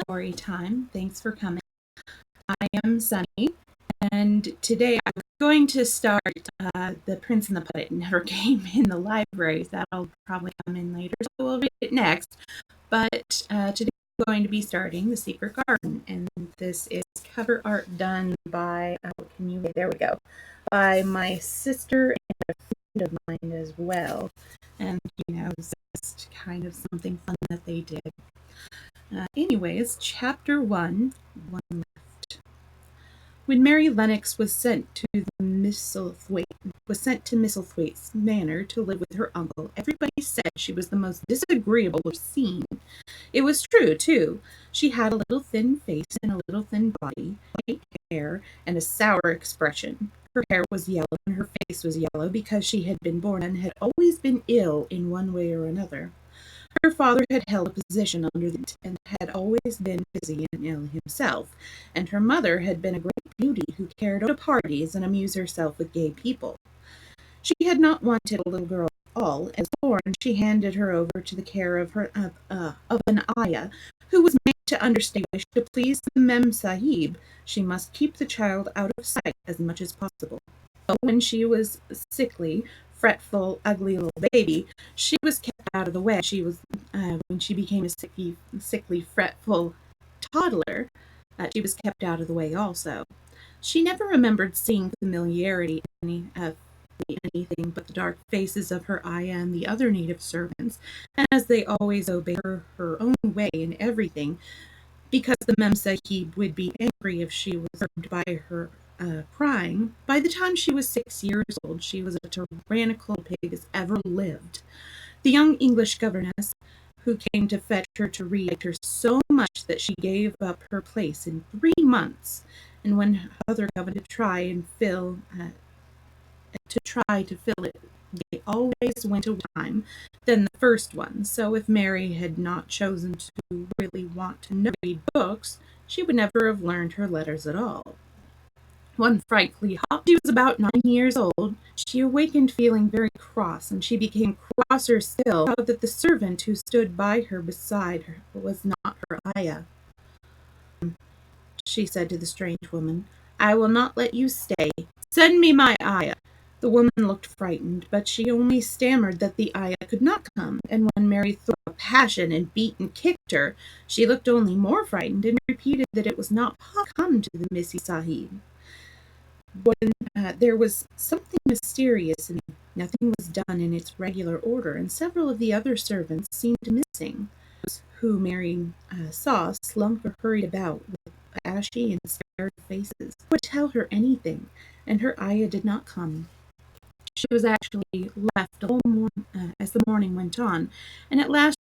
Storytime. Thanks for coming. I am Sunny, and today I'm going to start The Prince and the Puppet Never Came in the Library. That'll probably come in later, so we'll read it next. But today I'm going to be starting The Secret Garden, and this is cover art done by, there we go, by my sister and a friend of mine as well. And, it's just kind of something fun that they did. Anyways, chapter one left. When Mary Lennox was sent to Misselthwaite's Manor to live with her uncle, everybody said she was the most disagreeable of seen. It was true, too. She had a little thin face and a little thin body, white hair, and a sour expression. Her hair was yellow and her face was yellow because she had been born and had always been ill in one way or another. Her father had held a position under the and had always been busy and ill himself, and her mother had been a great beauty who cared to parties and amuse herself with gay people. She had not wanted a little girl at all, and born she handed her over to the care of an ayah, who was made to understand that to please the Mem Sahib, she must keep the child out of sight as much as possible. But when she was sickly, fretful, ugly little baby, she was kept out of the way. When she became a sickly, fretful toddler, she was kept out of the way also. She never remembered seeing familiarity in anything but the dark faces of her ayah and the other native servants, and as they always obeyed her own way in everything, because the Mem Sahib would be angry if she was disturbed by her crying. By the time she was 6 years old, she was as tyrannical pig as ever lived. The young English governess who came to fetch her to read liked her so much that she gave up her place in 3 months. And when her other governess tried to fill it, they always went a time than the first one. So if Mary had not chosen to really want to read books, she would never have learned her letters at all. One frightfully hot, she was about 9 years old, she awakened feeling very cross, and she became crosser still, now that the servant who stood by her beside her was not her ayah. She said to the strange woman, I will not let you stay. Send me my ayah. The woman looked frightened, but she only stammered that the ayah could not come, and when Mary threw a passion and beat and kicked her, she looked only more frightened and repeated that it was not possible to come to the Missi Sahib. When there was something mysterious and nothing was done in its regular order, and several of the other servants seemed missing. Those who Mary saw slunk or hurried about with ashy and scared faces. Would tell her anything, and her ayah did not come. She was actually left as the morning went on, and at last